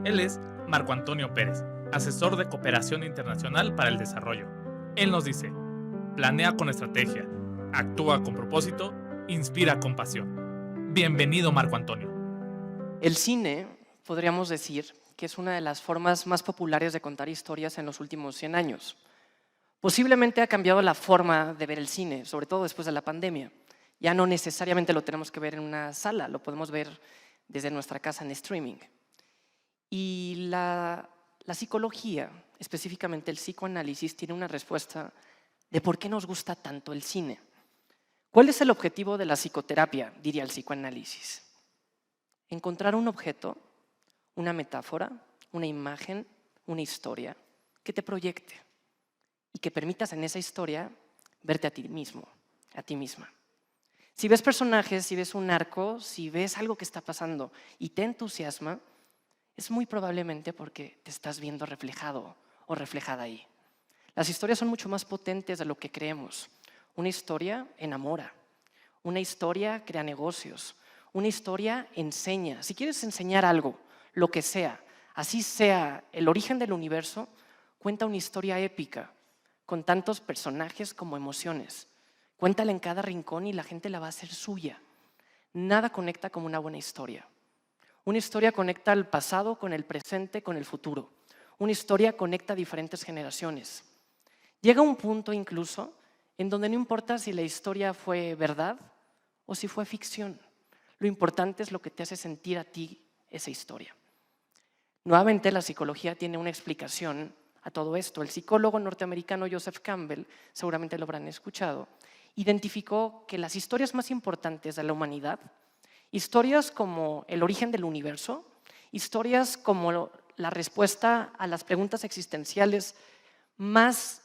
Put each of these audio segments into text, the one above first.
Él es Marco Antonio Pérez, asesor de cooperación internacional para el desarrollo. Él nos dice, planea con estrategia, actúa con propósito, inspira con pasión. Bienvenido, Marco Antonio. El cine, podríamos decir, que es una de las formas más populares de contar historias en los últimos 100 años. Posiblemente ha cambiado la forma de ver el cine, sobre todo después de la pandemia. Ya no necesariamente lo tenemos que ver en una sala, lo podemos ver desde nuestra casa en streaming. Y la psicología, específicamente el psicoanálisis, tiene una respuesta de por qué nos gusta tanto el cine. ¿Cuál es el objetivo de la psicoterapia?, diría el psicoanálisis. Encontrar un objeto, una metáfora, una imagen, una historia que te proyecte y que permitas en esa historia verte a ti mismo, a ti misma. Si ves personajes, si ves un arco, si ves algo que está pasando y te entusiasma, es muy probablemente porque te estás viendo reflejado o reflejada ahí. Las historias son mucho más potentes de lo que creemos. Una historia enamora, una historia crea negocios, una historia enseña. Si quieres enseñar algo, lo que sea, así sea el origen del universo, cuenta una historia épica, con tantos personajes como emociones. Cuéntala en cada rincón y la gente la va a hacer suya. Nada conecta como una buena historia. Una historia conecta el pasado con el presente, con el futuro. Una historia conecta a diferentes generaciones. Llega un punto incluso en donde no importa si la historia fue verdad o si fue ficción. Lo importante es lo que te hace sentir a ti esa historia. Nuevamente, la psicología tiene una explicación a todo esto. El psicólogo norteamericano Joseph Campbell, seguramente lo habrán escuchado, identificó que las historias más importantes de la humanidad, historias como el origen del universo, historias como la respuesta a las preguntas existenciales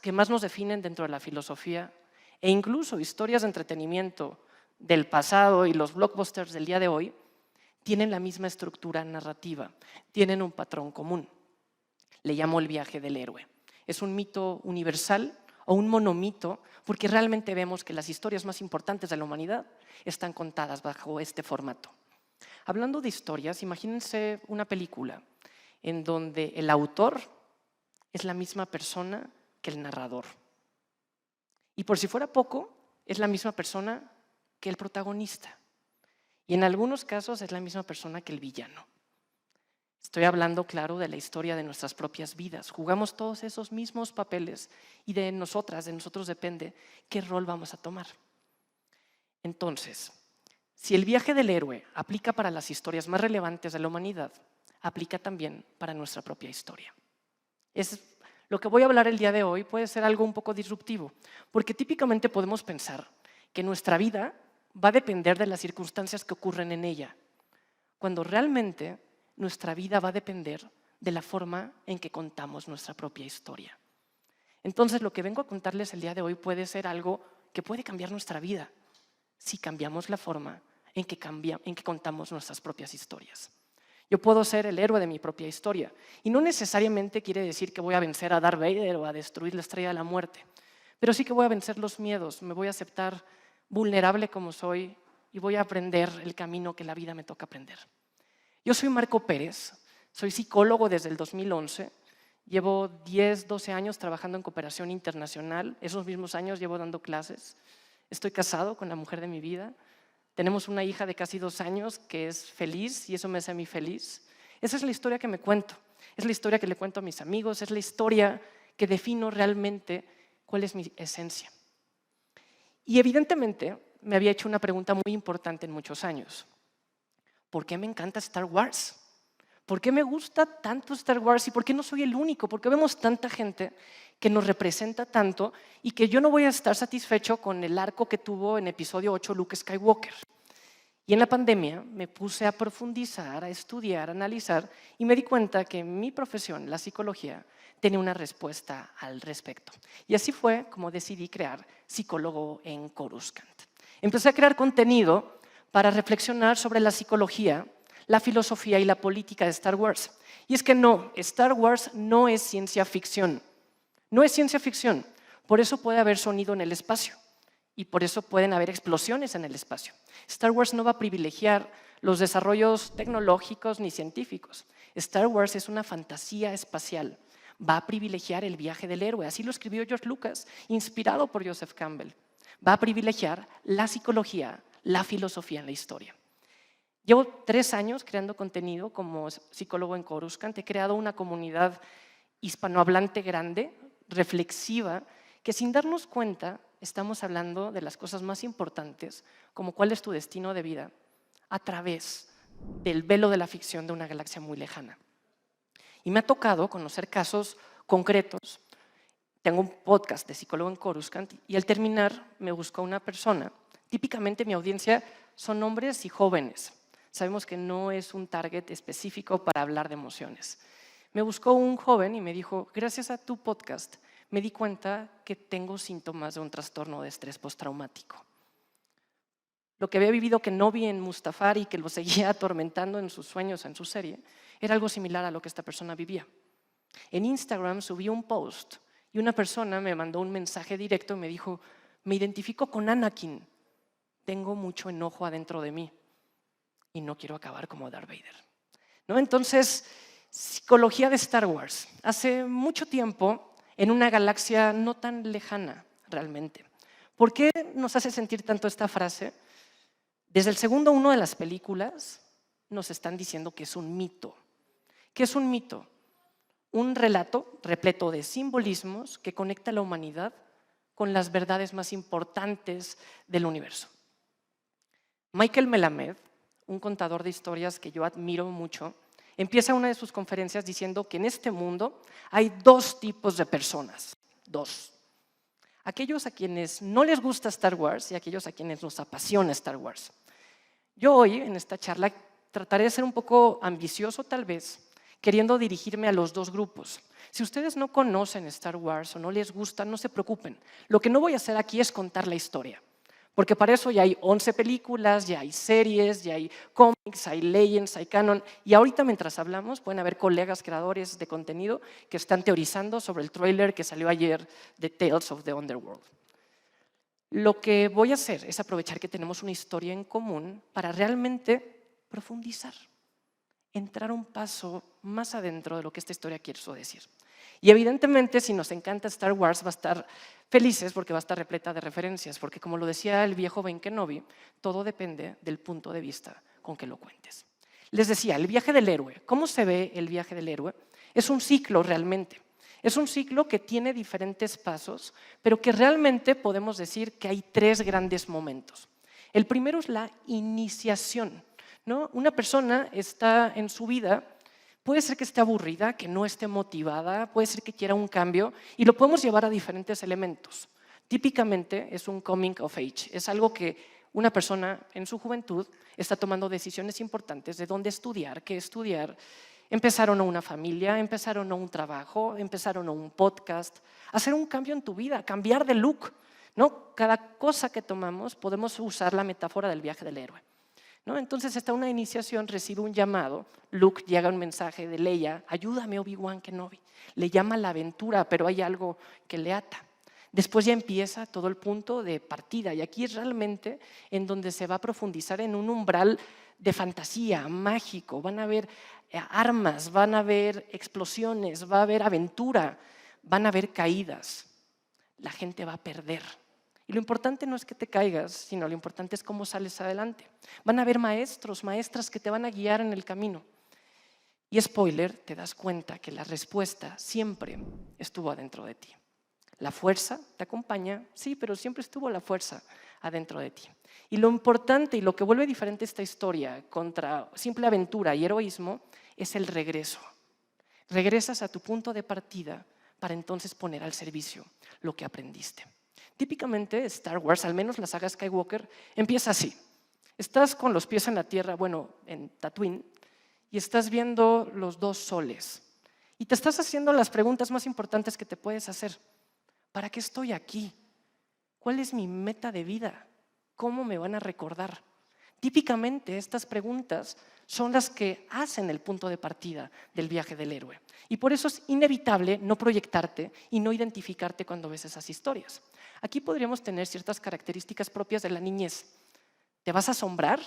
que más nos definen dentro de la filosofía, e incluso historias de entretenimiento del pasado y los blockbusters del día de hoy, tienen la misma estructura narrativa, tienen un patrón común. Le llamo el viaje del héroe. Es un mito universal o un monomito porque realmente vemos que las historias más importantes de la humanidad están contadas bajo este formato. Hablando de historias, imagínense una película en donde el autor es la misma persona que el narrador. Y por si fuera poco, es la misma persona que el protagonista. Y en algunos casos es la misma persona que el villano. Estoy hablando, claro, de la historia de nuestras propias vidas. Jugamos todos esos mismos papeles y de nosotros depende qué rol vamos a tomar. Entonces, si el viaje del héroe aplica para las historias más relevantes de la humanidad, aplica también para nuestra propia historia. Lo que voy a hablar el día de hoy puede ser algo un poco disruptivo, porque típicamente podemos pensar que nuestra vida va a depender de las circunstancias que ocurren en ella, cuando realmente nuestra vida va a depender de la forma en que contamos nuestra propia historia. Entonces, lo que vengo a contarles el día de hoy puede ser algo que puede cambiar nuestra vida si cambiamos la forma en que contamos nuestras propias historias. Yo puedo ser el héroe de mi propia historia y no necesariamente quiere decir que voy a vencer a Darth Vader o a destruir la Estrella de la Muerte, pero sí que voy a vencer los miedos, me voy a aceptar vulnerable como soy y voy a aprender el camino que la vida me toca aprender. Yo soy Marco Pérez, soy psicólogo desde el 2011, llevo 10, 12 años trabajando en cooperación internacional, esos mismos años llevo dando clases, estoy casado con la mujer de mi vida, tenemos una hija de casi 2 años que es feliz y eso me hace a mí feliz. Esa es la historia que me cuento, es la historia que le cuento a mis amigos, es la historia que defino realmente cuál es mi esencia. Y evidentemente me había hecho una pregunta muy importante en muchos años. ¿Por qué me encanta Star Wars? ¿Por qué me gusta tanto Star Wars y por qué no soy el único? ¿Por qué vemos tanta gente que nos representa tanto y que yo no voy a estar satisfecho con el arco que tuvo en episodio 8 Luke Skywalker? Y en la pandemia me puse a profundizar, a estudiar, a analizar y me di cuenta que mi profesión, la psicología, tenía una respuesta al respecto. Y así fue como decidí crear Psicólogo en Coruscant. Empecé a crear contenido para reflexionar sobre la psicología, la filosofía y la política de Star Wars. Y es que no, Star Wars no es ciencia ficción. No es ciencia ficción. Por eso puede haber sonido en el espacio y por eso pueden haber explosiones en el espacio. Star Wars no va a privilegiar los desarrollos tecnológicos ni científicos. Star Wars es una fantasía espacial. Va a privilegiar el viaje del héroe. Así lo escribió George Lucas, inspirado por Joseph Campbell. Va a privilegiar la psicología, la filosofía en la historia. Llevo 3 años creando contenido como psicólogo en Coruscant. He creado una comunidad hispanohablante grande, reflexiva, que sin darnos cuenta estamos hablando de las cosas más importantes, como cuál es tu destino de vida, a través del velo de la ficción de una galaxia muy lejana. Y me ha tocado conocer casos concretos. Tengo un podcast de psicólogo en Coruscant y al terminar me buscó una persona. Típicamente mi audiencia son hombres y jóvenes. Sabemos que no es un target específico para hablar de emociones. Me buscó un joven y me dijo, gracias a tu podcast me di cuenta que tengo síntomas de un trastorno de estrés postraumático. Lo que había vivido que no vi en Mustafar y que lo seguía atormentando en sus sueños, en su serie, era algo similar a lo que esta persona vivía. En Instagram subí un post y una persona me mandó un mensaje directo y me dijo, me identifico con Anakin, tengo mucho enojo adentro de mí y no quiero acabar como Darth Vader. ¿No? Entonces, psicología de Star Wars. Hace mucho tiempo, en una galaxia no tan lejana realmente. ¿Por qué nos hace sentir tanto esta frase? Desde el segundo 1 de las películas nos están diciendo que es un mito. ¿Qué es un mito? Un relato repleto de simbolismos que conecta a la humanidad con las verdades más importantes del universo. Michael Melamed, un contador de historias que yo admiro mucho, empieza una de sus conferencias diciendo que en este mundo hay 2 tipos de personas. 2. Aquellos a quienes no les gusta Star Wars y aquellos a quienes nos apasiona Star Wars. Yo hoy, en esta charla, trataré de ser un poco ambicioso tal vez, queriendo dirigirme a los 2 grupos. Si ustedes no conocen Star Wars o no les gusta, no se preocupen. Lo que no voy a hacer aquí es contar la historia. Porque para eso ya hay 11 películas, ya hay series, ya hay cómics, hay Legends, hay canon. Y ahorita mientras hablamos pueden haber colegas creadores de contenido que están teorizando sobre el tráiler que salió ayer de Tales of the Underworld. Lo que voy a hacer es aprovechar que tenemos una historia en común para realmente profundizar, entrar un paso más adentro de lo que esta historia quiso decir. Y evidentemente, si nos encanta Star Wars, va a estar felices porque va a estar repleta de referencias, porque como lo decía el viejo Ben Kenobi, todo depende del punto de vista con que lo cuentes. Les decía, el viaje del héroe. ¿Cómo se ve el viaje del héroe? Es un ciclo realmente. Es un ciclo que tiene diferentes pasos, pero que realmente podemos decir que hay 3 grandes momentos. El primero es la iniciación, ¿no? Una persona está en su vida. Puede ser que esté aburrida, que no esté motivada, puede ser que quiera un cambio y lo podemos llevar a diferentes elementos. Típicamente es un coming of age, es algo que una persona en su juventud está tomando decisiones importantes de dónde estudiar, qué estudiar. Empezaron a una familia, empezaron a un trabajo, empezaron a un podcast, hacer un cambio en tu vida, cambiar de look, ¿no? Cada cosa que tomamos podemos usar la metáfora del viaje del héroe. ¿No? Entonces está una iniciación, recibe un llamado, Luke llega un mensaje de Leia, ayúdame Obi-Wan Kenobi, le llama la aventura, pero hay algo que le ata. Después ya empieza todo el punto de partida y aquí es realmente en donde se va a profundizar en un umbral de fantasía, mágico, van a haber armas, van a haber explosiones, va a haber aventura, van a haber caídas, la gente va a perder. Y lo importante no es que te caigas, sino lo importante es cómo sales adelante. Van a haber maestros, maestras que te van a guiar en el camino. Y spoiler, te das cuenta que la respuesta siempre estuvo adentro de ti. La fuerza te acompaña, sí, pero siempre estuvo la fuerza adentro de ti. Y lo importante y lo que vuelve diferente esta historia contra simple aventura y heroísmo es el regreso. Regresas a tu punto de partida para entonces poner al servicio lo que aprendiste. Típicamente Star Wars, al menos la saga Skywalker, empieza así. Estás con los pies en la tierra, bueno, en Tatooine, y estás viendo los 2 soles. Y te estás haciendo las preguntas más importantes que te puedes hacer. ¿Para qué estoy aquí? ¿Cuál es mi meta de vida? ¿Cómo me van a recordar? Típicamente estas preguntas son las que hacen el punto de partida del viaje del héroe. Y por eso es inevitable no proyectarte y no identificarte cuando ves esas historias. Aquí podríamos tener ciertas características propias de la niñez. ¿Te vas a asombrar?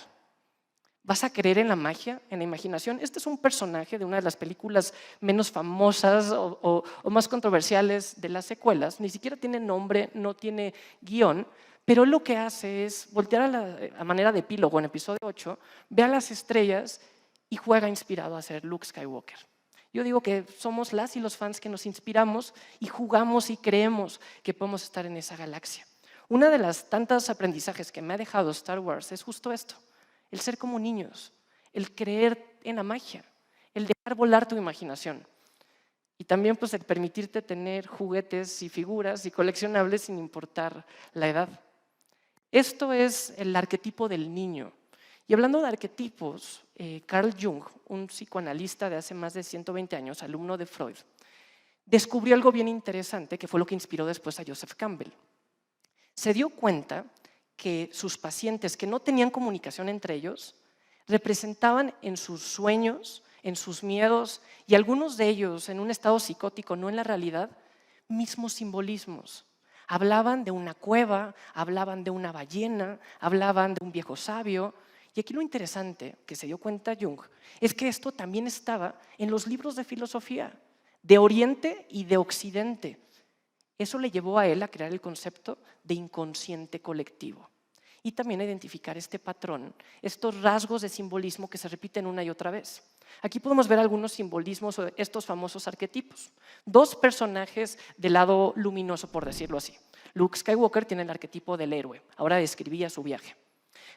¿Vas a creer en la magia, en la imaginación? Este es un personaje de una de las películas menos famosas o más controversiales de las secuelas. Ni siquiera tiene nombre, no tiene guión, pero lo que hace es voltear a manera de epílogo en episodio 8, ve a las estrellas y juega inspirado a ser Luke Skywalker. Yo digo que somos las y los fans que nos inspiramos y jugamos y creemos que podemos estar en esa galaxia. Una de las tantas aprendizajes que me ha dejado Star Wars es justo esto. El ser como niños, el creer en la magia, el dejar volar tu imaginación. Y también pues el permitirte tener juguetes y figuras y coleccionables sin importar la edad. Esto es el arquetipo del niño. Y hablando de arquetipos, Carl Jung, un psicoanalista de hace más de 120 años, alumno de Freud, descubrió algo bien interesante que fue lo que inspiró después a Joseph Campbell. Se dio cuenta que sus pacientes que no tenían comunicación entre ellos representaban en sus sueños, en sus miedos y algunos de ellos en un estado psicótico, no en la realidad, mismos simbolismos. Hablaban de una cueva, hablaban de una ballena, hablaban de un viejo sabio. Y aquí lo interesante que se dio cuenta Jung es que esto también estaba en los libros de filosofía, de Oriente y de Occidente. Eso le llevó a él a crear el concepto de inconsciente colectivo y también a identificar este patrón, estos rasgos de simbolismo que se repiten una y otra vez. Aquí podemos ver algunos simbolismos o estos famosos arquetipos. Dos personajes del lado luminoso, por decirlo así. Luke Skywalker tiene el arquetipo del héroe, ahora describía su viaje.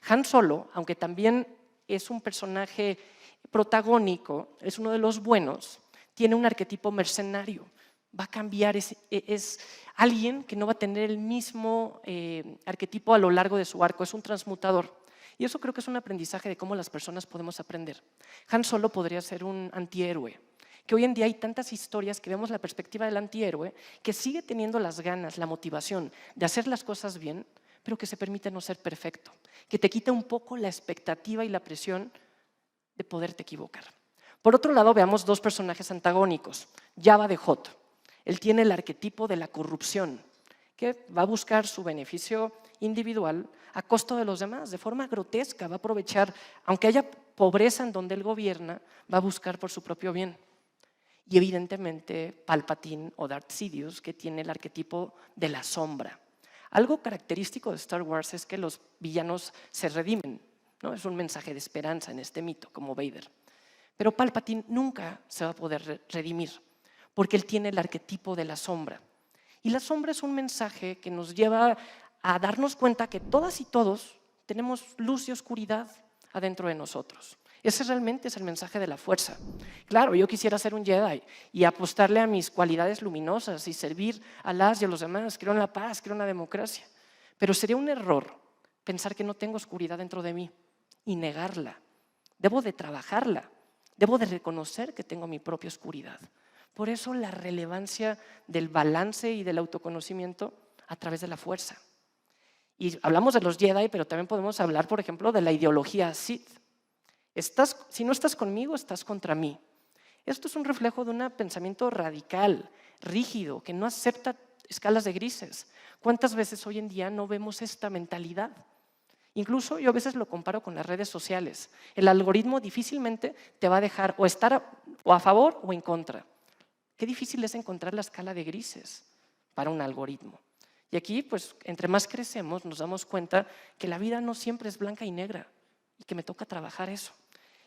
Han Solo, aunque también es un personaje protagónico, es uno de los buenos, tiene un arquetipo mercenario. Va a cambiar, es alguien que no va a tener el mismo arquetipo a lo largo de su arco, es un transmutador. Y eso creo que es un aprendizaje de cómo las personas podemos aprender. Han Solo podría ser un antihéroe, que hoy en día hay tantas historias que vemos la perspectiva del antihéroe, que sigue teniendo las ganas, la motivación de hacer las cosas bien, pero que se permite no ser perfecto, que te quita un poco la expectativa y la presión de poderte equivocar. Por otro lado, veamos dos personajes antagónicos, Jabba the Hutt. Él tiene el arquetipo de la corrupción, que va a buscar su beneficio individual a costo de los demás, de forma grotesca, va a aprovechar, aunque haya pobreza en donde él gobierna, va a buscar por su propio bien. Y evidentemente Palpatine o Darth Sidious, que tiene el arquetipo de la sombra. Algo característico de Star Wars es que los villanos se redimen, ¿no? Es un mensaje de esperanza en este mito, como Vader. Pero Palpatine nunca se va a poder redimir, porque él tiene el arquetipo de la sombra. Y la sombra es un mensaje que nos lleva a darnos cuenta que todas y todos tenemos luz y oscuridad adentro de nosotros. Ese realmente es el mensaje de la fuerza. Claro, yo quisiera ser un Jedi y apostarle a mis cualidades luminosas y servir a las y a los demás. Creo en la paz, creo en la democracia. Pero sería un error pensar que no tengo oscuridad dentro de mí y negarla. Debo de trabajarla. Debo de reconocer que tengo mi propia oscuridad. Por eso la relevancia del balance y del autoconocimiento a través de la fuerza. Y hablamos de los Jedi, pero también podemos hablar, por ejemplo, de la ideología Sith. Si no estás conmigo, estás contra mí. Esto es un reflejo de un pensamiento radical, rígido, que no acepta escalas de grises. ¿Cuántas veces hoy en día no vemos esta mentalidad? Incluso yo a veces lo comparo con las redes sociales. El algoritmo difícilmente te va a dejar o estar a favor o en contra. Qué difícil es encontrar la escala de grises para un algoritmo. Y aquí, pues, entre más crecemos, nos damos cuenta que la vida no siempre es blanca y negra y que me toca trabajar eso.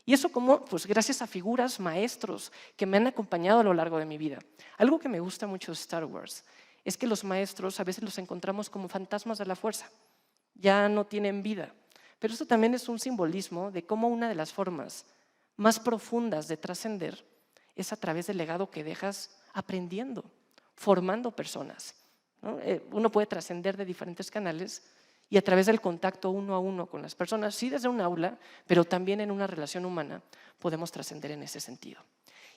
Y eso como, pues, gracias a figuras, maestros que me han acompañado a lo largo de mi vida. Algo que me gusta mucho de Star Wars es que los maestros a veces los encontramos como fantasmas de la fuerza. Ya no tienen vida. Pero eso también es un simbolismo de cómo una de las formas más profundas de trascender es a través del legado que dejas aprendiendo, formando personas, ¿no? Uno puede trascender de diferentes canales y a través del contacto uno a uno con las personas, sí desde un aula, pero también en una relación humana podemos trascender en ese sentido.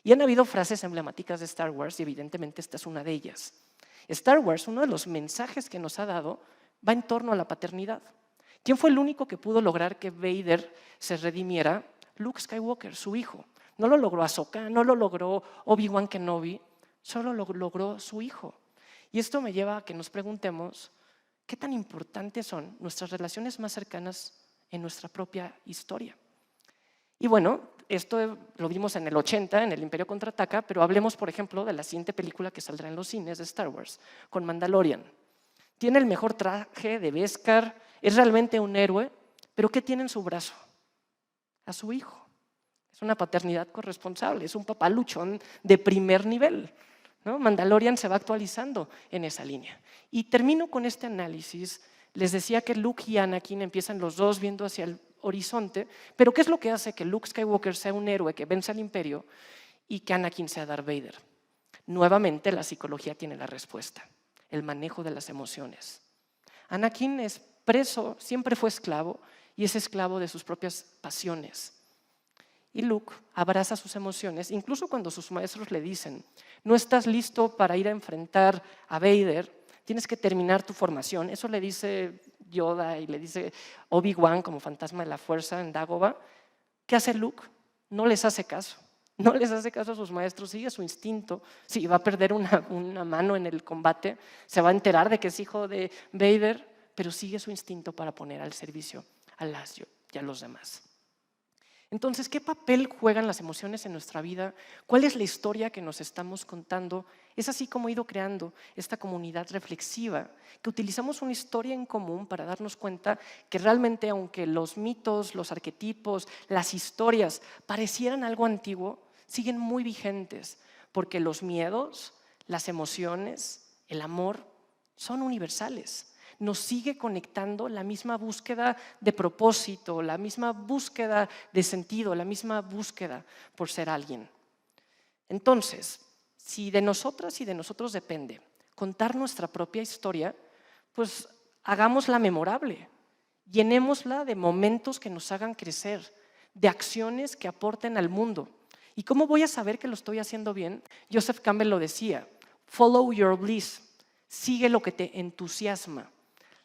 Y han habido frases emblemáticas de Star Wars y evidentemente esta es una de ellas. Star Wars, uno de los mensajes que nos ha dado, va en torno a la paternidad. ¿Quién fue el único que pudo lograr que Vader se redimiera? Luke Skywalker, su hijo. No lo logró Ahsoka, no lo logró Obi-Wan Kenobi, solo lo logró su hijo. Y esto me lleva a que nos preguntemos qué tan importantes son nuestras relaciones más cercanas en nuestra propia historia. Y bueno, esto lo vimos en el 80, en El Imperio Contraataca, pero hablemos, por ejemplo, de la siguiente película que saldrá en los cines de Star Wars, con Mandalorian. Tiene el mejor traje de Beskar, es realmente un héroe, pero ¿qué tiene en su brazo? A su hijo. Es una paternidad corresponsable, es un papá luchón de primer nivel, ¿no? Mandalorian se va actualizando en esa línea. Y termino con este análisis. Les decía que Luke y Anakin empiezan los dos viendo hacia el horizonte, pero ¿qué es lo que hace que Luke Skywalker sea un héroe que vence al Imperio y que Anakin sea Darth Vader? Nuevamente la psicología tiene la respuesta, el manejo de las emociones. Anakin es preso, siempre fue esclavo y es esclavo de sus propias pasiones. Y Luke abraza sus emociones, incluso cuando sus maestros le dicen, no estás listo para ir a enfrentar a Vader, tienes que terminar tu formación. Eso le dice Yoda y le dice Obi-Wan como fantasma de la fuerza en Dagobah. ¿Qué hace Luke? No les hace caso. No les hace caso a sus maestros, sigue su instinto. Si va a perder una mano en el combate, se va a enterar de que es hijo de Vader, pero sigue su instinto para poner al servicio a Lazio y a los demás. Entonces, ¿qué papel juegan las emociones en nuestra vida? ¿Cuál es la historia que nos estamos contando? Es así como he ido creando esta comunidad reflexiva, que utilizamos una historia en común para darnos cuenta que realmente, aunque los mitos, los arquetipos, las historias parecieran algo antiguo, siguen muy vigentes, porque los miedos, las emociones, el amor son universales. Nos sigue conectando la misma búsqueda de propósito, la misma búsqueda de sentido, la misma búsqueda por ser alguien. Entonces, si de nosotras y de nosotros depende contar nuestra propia historia, pues hagámosla memorable, llenémosla de momentos que nos hagan crecer, de acciones que aporten al mundo. ¿Y cómo voy a saber que lo estoy haciendo bien? Joseph Campbell lo decía, follow your bliss, sigue lo que te entusiasma.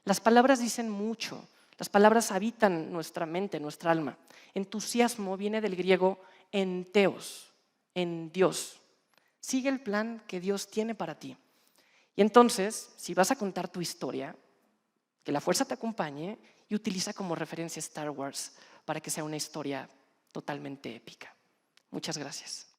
Las palabras dicen mucho, las palabras habitan nuestra mente, nuestra alma. Entusiasmo viene del griego enteos, en Dios. Sigue el plan que Dios tiene para ti. Y entonces, si vas a contar tu historia, que la fuerza te acompañe y utiliza como referencia Star Wars para que sea una historia totalmente épica. Muchas gracias.